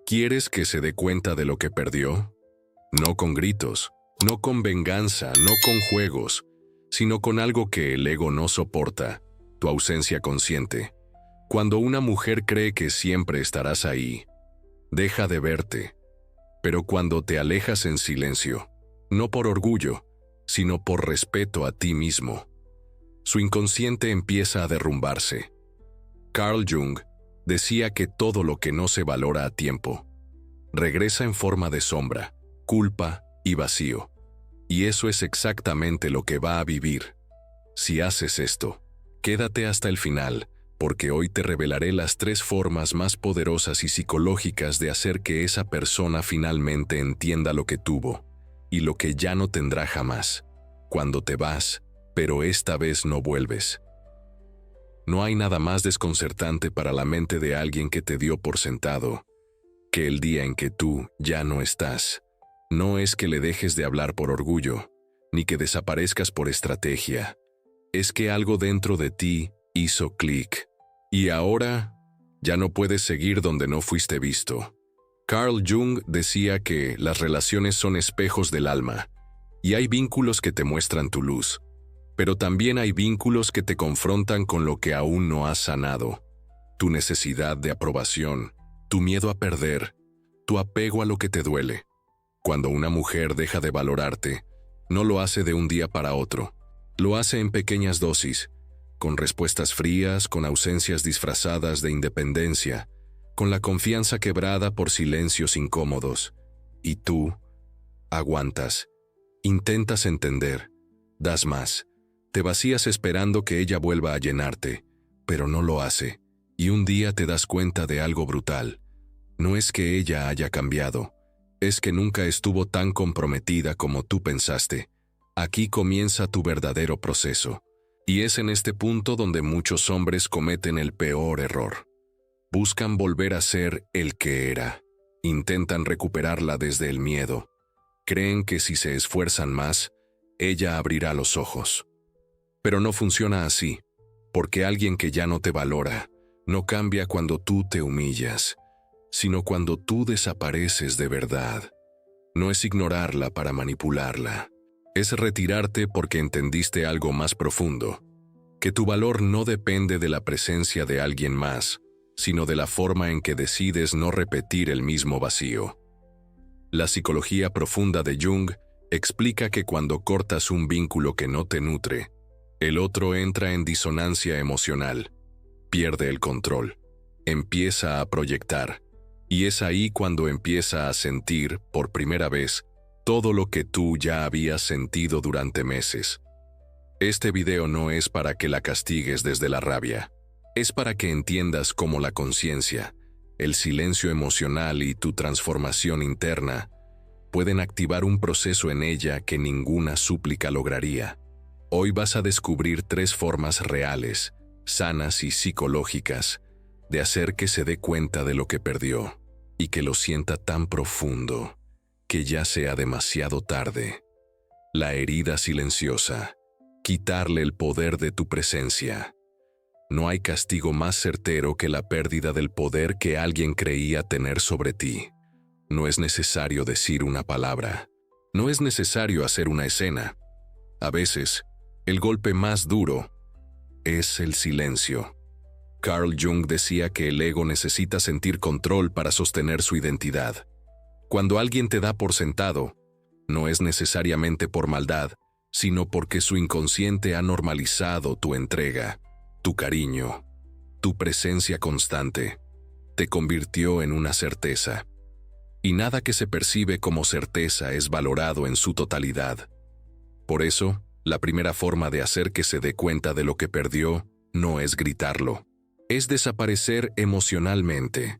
¿Quieres que se dé cuenta de lo que perdió? No con gritos, no con venganza, no con juegos, sino con algo que el ego no soporta, tu ausencia consciente. Cuando una mujer cree que siempre estarás ahí, deja de verte. Pero cuando te alejas en silencio, no por orgullo, sino por respeto a ti mismo, su inconsciente empieza a derrumbarse. Carl Jung decía que todo lo que no se valora a tiempo regresa en forma de sombra, culpa y vacío. Y eso es exactamente lo que va a vivir. Si haces esto, quédate hasta el final, porque hoy te revelaré las 3 formas más poderosas y psicológicas de hacer que esa persona finalmente entienda lo que tuvo y lo que ya no tendrá jamás, cuando te vas, pero esta vez no vuelves. No hay nada más desconcertante para la mente de alguien que te dio por sentado que el día en que tú ya no estás. No es que le dejes de hablar por orgullo, ni que desaparezcas por estrategia. Es que algo dentro de ti hizo clic. Y ahora ya no puedes seguir donde no fuiste visto. Carl Jung decía que las relaciones son espejos del alma, y hay vínculos que te muestran tu luz, pero también hay vínculos que te confrontan con lo que aún no has sanado. Tu necesidad de aprobación, tu miedo a perder, tu apego a lo que te duele. Cuando una mujer deja de valorarte, no lo hace de un día para otro. Lo hace en pequeñas dosis, con respuestas frías, con ausencias disfrazadas de independencia, con la confianza quebrada por silencios incómodos. Y tú aguantas, intentas entender, das más, te vacías esperando que ella vuelva a llenarte, pero no lo hace. Y un día te das cuenta de algo brutal. No es que ella haya cambiado, es que nunca estuvo tan comprometida como tú pensaste. Aquí comienza tu verdadero proceso. Y es en este punto donde muchos hombres cometen el peor error. Buscan volver a ser el que era. Intentan recuperarla desde el miedo. Creen que si se esfuerzan más, ella abrirá los ojos. Pero no funciona así, porque alguien que ya no te valora, no cambia cuando tú te humillas, sino cuando tú desapareces de verdad. No es ignorarla para manipularla. Es retirarte porque entendiste algo más profundo, que tu valor no depende de la presencia de alguien más, sino de la forma en que decides no repetir el mismo vacío. La psicología profunda de Jung explica que cuando cortas un vínculo que no te nutre, el otro entra en disonancia emocional, pierde el control, empieza a proyectar, y es ahí cuando empieza a sentir, por primera vez, todo lo que tú ya habías sentido durante meses. Este video no es para que la castigues desde la rabia, es para que entiendas cómo la conciencia, el silencio emocional y tu transformación interna pueden activar un proceso en ella que ninguna súplica lograría. Hoy vas a descubrir 3 formas reales, sanas y psicológicas, de hacer que se dé cuenta de lo que perdió, y que lo sienta tan profundo que ya sea demasiado tarde. La herida silenciosa. Quitarle el poder de tu presencia. No hay castigo más certero que la pérdida del poder que alguien creía tener sobre ti. No es necesario decir una palabra. No es necesario hacer una escena. A veces, el golpe más duro es el silencio. Carl Jung decía que el ego necesita sentir control para sostener su identidad. Cuando alguien te da por sentado, no es necesariamente por maldad, sino porque su inconsciente ha normalizado tu entrega, tu cariño, tu presencia constante. Te convirtió en una certeza. Y nada que se percibe como certeza es valorado en su totalidad. Por eso, la primera forma de hacer que se dé cuenta de lo que perdió no es gritarlo. Es desaparecer emocionalmente.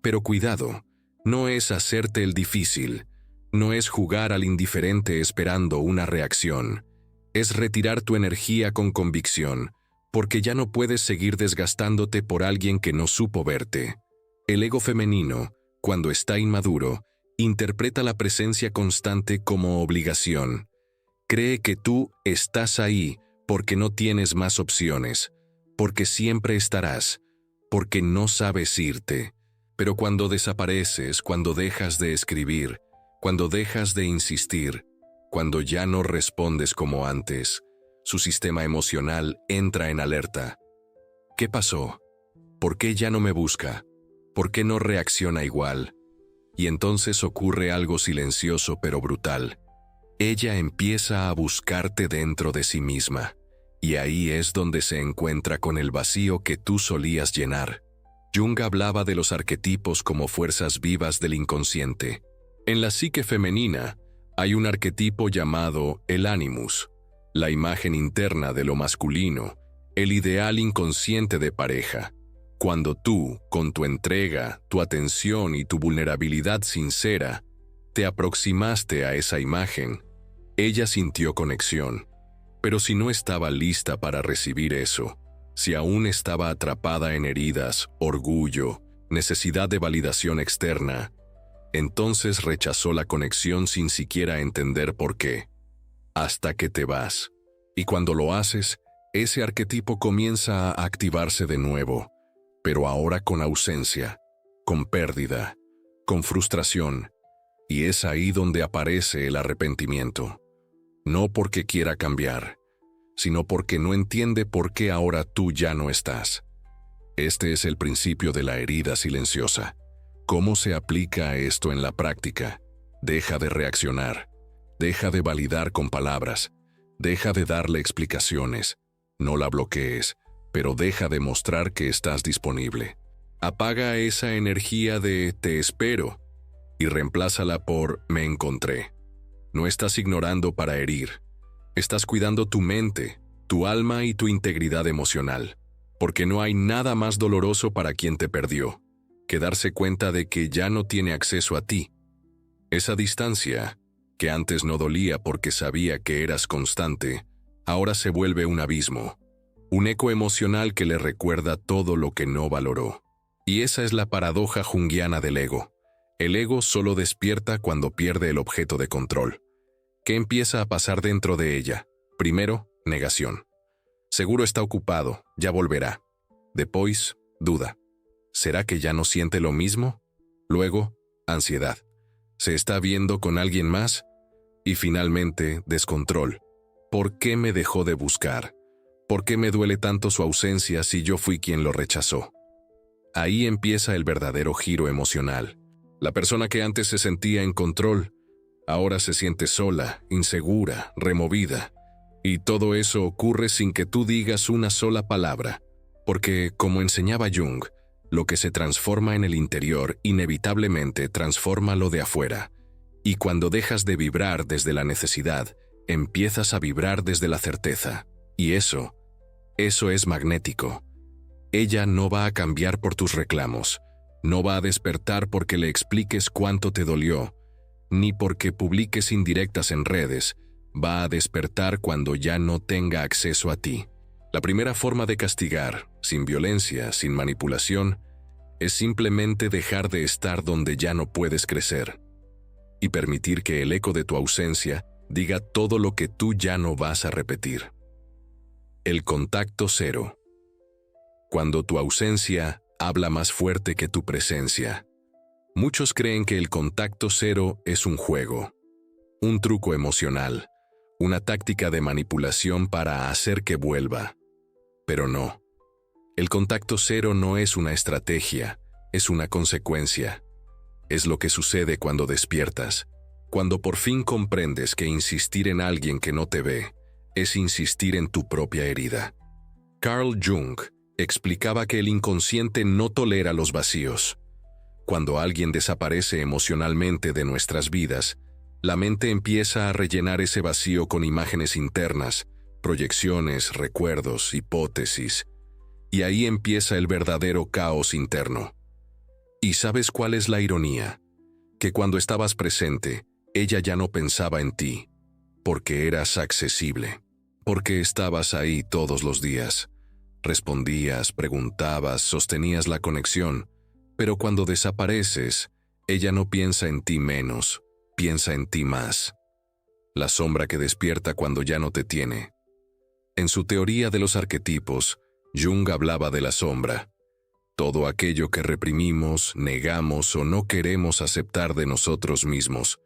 Pero cuidado, no es hacerte el difícil. No es jugar al indiferente esperando una reacción. Es retirar tu energía con convicción, porque ya no puedes seguir desgastándote por alguien que no supo verte. El ego femenino, cuando está inmaduro, interpreta la presencia constante como obligación. Cree que tú estás ahí porque no tienes más opciones, porque siempre estarás, porque no sabes irte. Pero cuando desapareces, cuando dejas de escribir, cuando dejas de insistir, cuando ya no respondes como antes, su sistema emocional entra en alerta. ¿Qué pasó? ¿Por qué ya no me busca? ¿Por qué no reacciona igual? Y entonces ocurre algo silencioso pero brutal. Ella empieza a buscarte dentro de sí misma, y ahí es donde se encuentra con el vacío que tú solías llenar. Jung hablaba de los arquetipos como fuerzas vivas del inconsciente. En la psique femenina hay un arquetipo llamado el animus, la imagen interna de lo masculino, el ideal inconsciente de pareja. Cuando tú, con tu entrega, tu atención y tu vulnerabilidad sincera, te aproximaste a esa imagen, ella sintió conexión. Pero si no estaba lista para recibir eso, si aún estaba atrapada en heridas, orgullo, necesidad de validación externa, entonces rechazó la conexión sin siquiera entender por qué. Hasta que te vas. Y cuando lo haces, ese arquetipo comienza a activarse de nuevo, pero ahora con ausencia, con pérdida, con frustración, y es ahí donde aparece el arrepentimiento. No porque quiera cambiar, sino porque no entiende por qué ahora tú ya no estás. Este es el principio de la herida silenciosa. ¿Cómo se aplica esto en la práctica? Deja de reaccionar, deja de validar con palabras, deja de darle explicaciones, no la bloquees, pero deja de mostrar que estás disponible. Apaga esa energía de te espero y reemplázala por me encontré. No estás ignorando para herir. Estás cuidando tu mente, tu alma y tu integridad emocional, porque no hay nada más doloroso para quien te perdió que darse cuenta de que ya no tiene acceso a ti. Esa distancia, que antes no dolía porque sabía que eras constante, ahora se vuelve un abismo, un eco emocional que le recuerda todo lo que no valoró. Y esa es la paradoja junguiana del ego. El ego solo despierta cuando pierde el objeto de control. ¿Qué empieza a pasar dentro de ella? Primero, negación. Seguro está ocupado, ya volverá. Después, duda. ¿Será que ya no siente lo mismo? Luego, ansiedad. ¿Se está viendo con alguien más? Y finalmente, descontrol. ¿Por qué me dejó de buscar? ¿Por qué me duele tanto su ausencia si yo fui quien lo rechazó? Ahí empieza el verdadero giro emocional. La persona que antes se sentía en control, ahora se siente sola, insegura, removida. Y todo eso ocurre sin que tú digas una sola palabra. Porque, como enseñaba Jung, lo que se transforma en el interior inevitablemente transforma lo de afuera. Y cuando dejas de vibrar desde la necesidad, empiezas a vibrar desde la certeza. Y eso es magnético. Ella no va a cambiar por tus reclamos, no va a despertar porque le expliques cuánto te dolió, ni porque publiques indirectas en redes, va a despertar cuando ya no tenga acceso a ti. La primera forma de castigar, sin violencia, sin manipulación, es simplemente dejar de estar donde ya no puedes crecer y permitir que el eco de tu ausencia diga todo lo que tú ya no vas a repetir. El contacto cero. Cuando tu ausencia habla más fuerte que tu presencia. Muchos creen que el contacto cero es un juego, un truco emocional, una táctica de manipulación para hacer que vuelva. Pero no. El contacto cero no es una estrategia, es una consecuencia. Es lo que sucede cuando despiertas, cuando por fin comprendes que insistir en alguien que no te ve es insistir en tu propia herida. Carl Jung explicaba que el inconsciente no tolera los vacíos. Cuando alguien desaparece emocionalmente de nuestras vidas, la mente empieza a rellenar ese vacío con imágenes internas, proyecciones, recuerdos, hipótesis. Y ahí empieza el verdadero caos interno. ¿Y sabes cuál es la ironía? Que cuando estabas presente, ella ya no pensaba en ti, porque eras accesible, porque estabas ahí todos los días. Respondías, preguntabas, sostenías la conexión, pero cuando desapareces, ella no piensa en ti menos, piensa en ti más. La sombra que despierta cuando ya no te tiene. En su teoría de los arquetipos, Jung hablaba de la sombra. todo aquello que reprimimos, negamos o no queremos aceptar de nosotros mismos.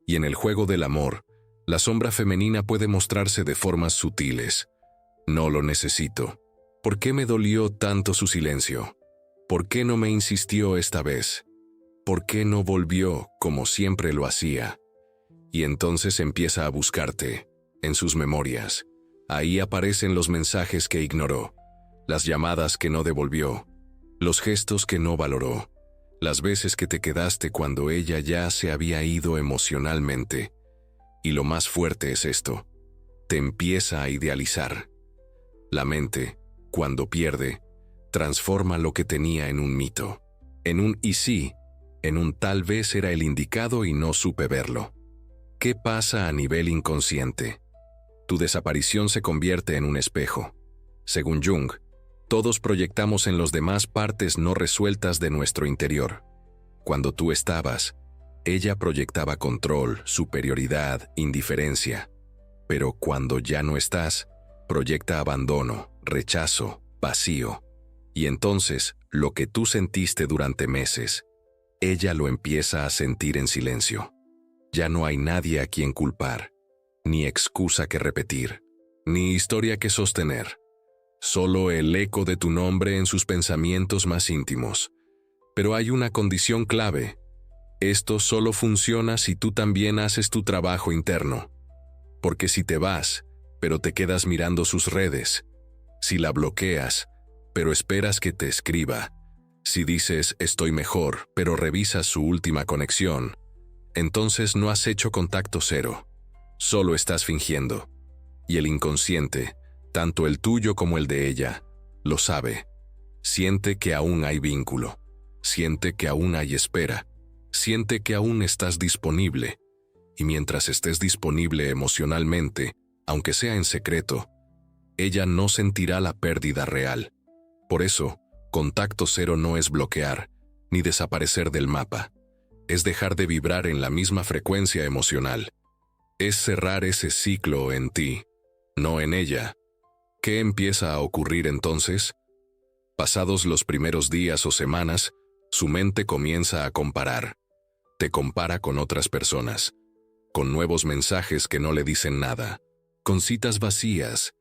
Y en el juego del amor, la sombra femenina puede mostrarse de formas sutiles. No lo necesito. ¿Por qué me dolió tanto su silencio? ¿Por qué no me insistió esta vez? ¿Por qué no volvió como siempre lo hacía? Y entonces empieza a buscarte, en sus memorias. Ahí aparecen los mensajes que ignoró, las llamadas que no devolvió, los gestos que no valoró, las veces que te quedaste cuando ella ya se había ido emocionalmente. Y lo más fuerte es esto, te empieza a idealizar. La mente, cuando pierde, transforma lo que tenía en un mito, en un y sí, en un tal vez era el indicado y no supe verlo. ¿Qué pasa a nivel inconsciente? Tu desaparición se convierte en un espejo. Según Jung, todos proyectamos en los demás partes no resueltas de nuestro interior. Cuando tú estabas, ella proyectaba control, superioridad, indiferencia. Pero cuando ya no estás, proyecta abandono, rechazo, vacío. Y entonces, lo que tú sentiste durante meses, ella lo empieza a sentir en silencio. Ya no hay nadie a quien culpar, ni excusa que repetir, ni historia que sostener. Solo el eco de tu nombre en sus pensamientos más íntimos. Pero hay una condición clave. Esto solo funciona si tú también haces tu trabajo interno. Porque si te vas, pero te quedas mirando sus redes, si la bloqueas, pero esperas que te escriba, si dices estoy mejor, pero revisas su última conexión, entonces no has hecho contacto cero. Solo estás fingiendo. Y el inconsciente, tanto el tuyo como el de ella, lo sabe. Siente que aún hay vínculo. Siente que aún hay espera. Siente que aún estás disponible. Y mientras estés disponible emocionalmente, aunque sea en secreto, ella no sentirá la pérdida real. Por eso, contacto cero no es bloquear, ni desaparecer del mapa. Es dejar de vibrar en la misma frecuencia emocional. Es cerrar ese ciclo en ti, no en ella. ¿Qué empieza a ocurrir entonces? Pasados los primeros días o semanas, su mente comienza a comparar. Te compara con otras personas, con nuevos mensajes que no le dicen nada, con citas vacías,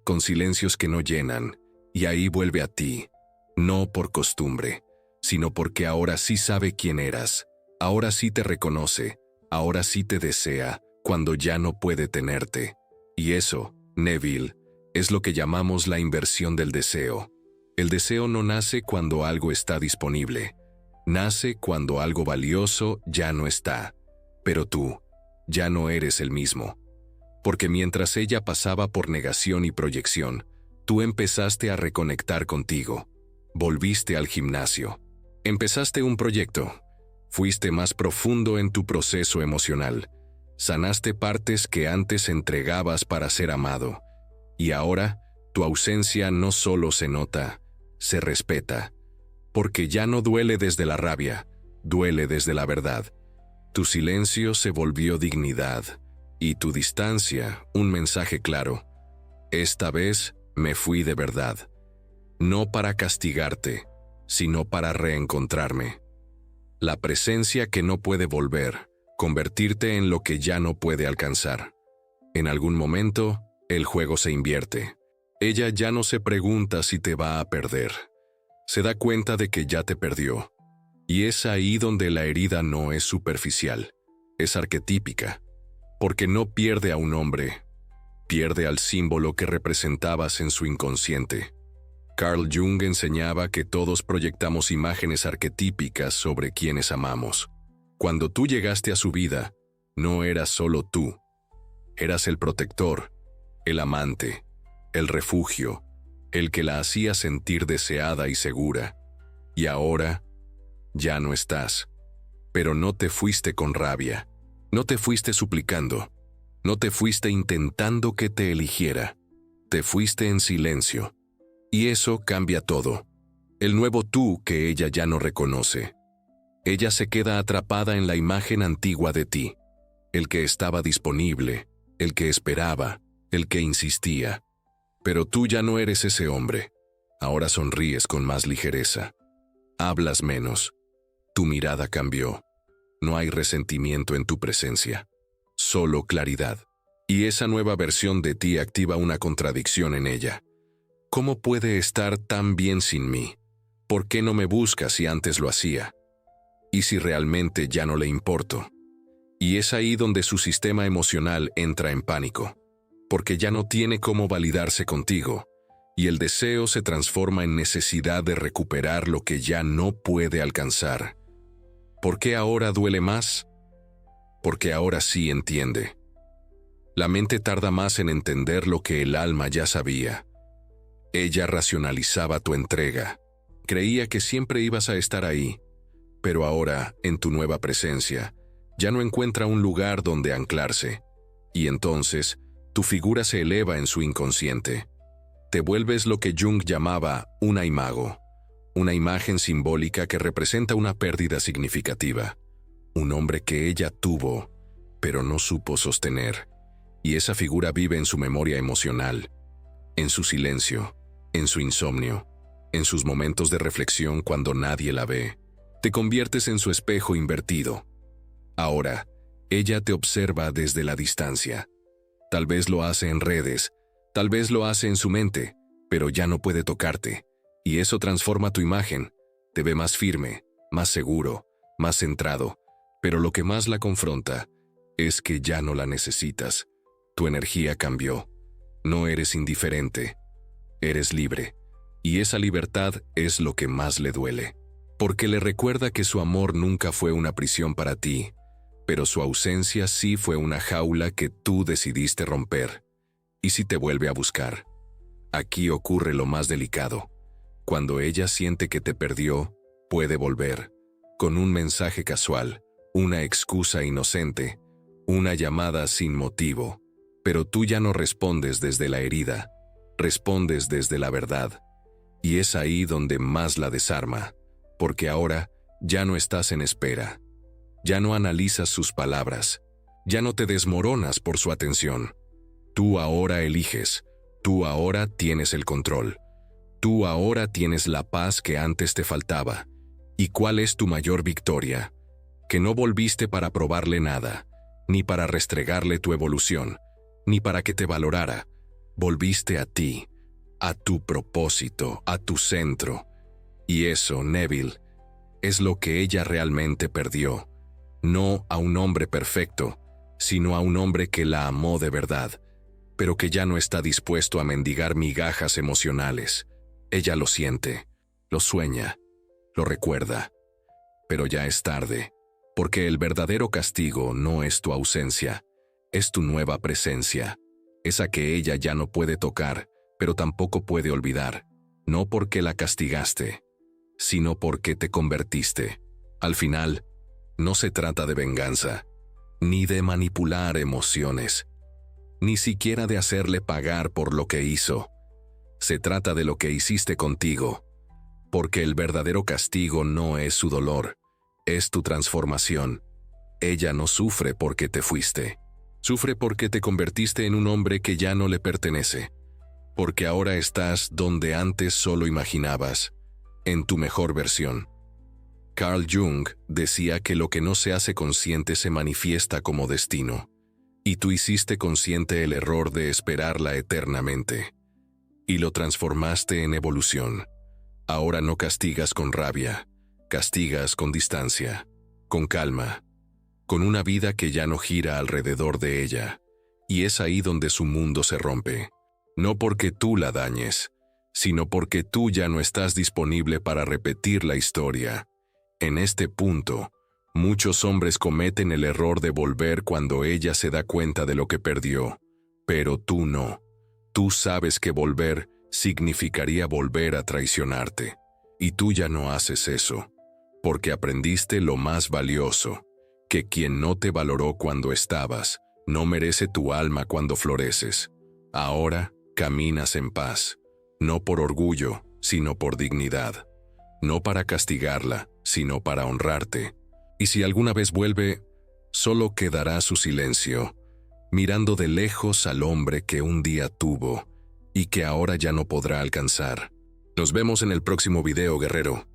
con silencios que no llenan, y ahí vuelve a ti, no por costumbre, sino porque ahora sí sabe quién eras, ahora sí te reconoce, ahora sí te desea, cuando ya no puede tenerte. Y eso, Neville, es lo que llamamos la inversión del deseo. El deseo no nace cuando algo está disponible. Nace cuando algo valioso ya no está. Pero tú, ya no eres el mismo. Porque mientras ella pasaba por negación y proyección, tú empezaste a reconectar contigo. Volviste al gimnasio. Empezaste un proyecto. Fuiste más profundo en tu proceso emocional. Sanaste partes que antes entregabas para ser amado. Y ahora, tu ausencia no solo se nota, se respeta. Porque ya no duele desde la rabia, duele desde la verdad. Tu silencio se volvió dignidad, y tu distancia, un mensaje claro. Esta vez me fui de verdad. No para castigarte, sino para reencontrarme. La presencia que no puede volver, convertirte en lo que ya no puede alcanzar. En algún momento, el juego se invierte. Ella ya no se pregunta si te va a perder. Se da cuenta de que ya te perdió. Y es ahí donde la herida no es superficial, es arquetípica. Porque no pierde a un hombre, pierde al símbolo que representabas en su inconsciente. Carl Jung enseñaba que todos proyectamos imágenes arquetípicas sobre quienes amamos. Cuando tú llegaste a su vida, no eras solo tú. Eras el protector, el amante, el refugio, el que la hacía sentir deseada y segura. Y ahora, ya no estás. Pero no te fuiste con rabia, no te fuiste suplicando, no te fuiste intentando que te eligiera. Te fuiste en silencio. Y eso cambia todo. El nuevo tú que ella ya no reconoce. Ella se queda atrapada en la imagen antigua de ti. El que estaba disponible, el que esperaba, el que insistía. Pero tú ya no eres ese hombre. Ahora sonríes con más ligereza. Hablas menos. Tu mirada cambió. No hay resentimiento en tu presencia. Solo claridad. Y esa nueva versión de ti activa una contradicción en ella. ¿Cómo puede estar tan bien sin mí? ¿Por qué no me busca si antes lo hacía? ¿Y si realmente ya no le importo? Y es ahí donde su sistema emocional entra en pánico, porque ya no tiene cómo validarse contigo, y el deseo se transforma en necesidad de recuperar lo que ya no puede alcanzar. ¿Por qué ahora duele más? Porque ahora sí entiende. La mente tarda más en entender lo que el alma ya sabía. Ella racionalizaba tu entrega. Creía que siempre ibas a estar ahí, pero ahora, en tu nueva presencia, ya no encuentra un lugar donde anclarse, y entonces, tu figura se eleva en su inconsciente. Te vuelves lo que Jung llamaba una imago, una imagen simbólica que representa una pérdida significativa, un hombre que ella tuvo, pero no supo sostener, y esa figura vive en su memoria emocional, en su silencio, en su insomnio, en sus momentos de reflexión cuando nadie la ve. Te conviertes en su espejo invertido. Ahora, ella te observa desde la distancia. Tal vez lo hace en redes, tal vez lo hace en su mente, pero ya no puede tocarte, y eso transforma tu imagen. Te ve más firme, más seguro, más centrado, pero lo que más la confronta es que ya no la necesitas. Tu energía cambió. No eres indiferente, eres libre, y esa libertad es lo que más le duele, porque le recuerda que su amor nunca fue una prisión para ti, pero su ausencia sí fue una jaula que tú decidiste romper. ¿Y si te vuelve a buscar? Aquí ocurre lo más delicado. Cuando ella siente que te perdió, puede volver, con un mensaje casual, una excusa inocente, una llamada sin motivo, pero tú ya no respondes desde la herida, respondes desde la verdad, y es ahí donde más la desarma, porque ahora ya no estás en espera, ya no analizas sus palabras, ya no te desmoronas por su atención. Tú ahora eliges, tú ahora tienes el control, tú ahora tienes la paz que antes te faltaba. ¿Y cuál es tu mayor victoria? Que no volviste para probarle nada, ni para restregarle tu evolución, ni para que te valorara. Volviste a ti, a tu propósito, a tu centro. Y eso, Neville, es lo que ella realmente perdió. No a un hombre perfecto, sino a un hombre que la amó de verdad, pero que ya no está dispuesto a mendigar migajas emocionales. Ella lo siente, lo sueña, lo recuerda, pero ya es tarde, porque el verdadero castigo no es tu ausencia, es tu nueva presencia, esa que ella ya no puede tocar, pero tampoco puede olvidar, no porque la castigaste, sino porque te convertiste. Al final, no se trata de venganza, ni de manipular emociones, ni siquiera de hacerle pagar por lo que hizo. Se trata de lo que hiciste contigo, porque el verdadero castigo no es su dolor, es tu transformación. Ella no sufre porque te fuiste, sufre porque te convertiste en un hombre que ya no le pertenece, porque ahora estás donde antes solo imaginabas, en tu mejor versión. Carl Jung decía que lo que no se hace consciente se manifiesta como destino, y tú hiciste consciente el error de esperarla eternamente, y lo transformaste en evolución. Ahora no castigas con rabia, castigas con distancia, con calma, con una vida que ya no gira alrededor de ella, y es ahí donde su mundo se rompe. No porque tú la dañes, sino porque tú ya no estás disponible para repetir la historia. En este punto, muchos hombres cometen el error de volver cuando ella se da cuenta de lo que perdió, pero tú no. Tú sabes que volver significaría volver a traicionarte, y tú ya no haces eso, porque aprendiste lo más valioso, que quien no te valoró cuando estabas, no merece tu alma cuando floreces. Ahora caminas en paz, no por orgullo, sino por dignidad, no para castigarla, sino para honrarte. Y si alguna vez vuelve, solo quedará su silencio, mirando de lejos al hombre que un día tuvo y que ahora ya no podrá alcanzar. Nos vemos en el próximo video, guerrero.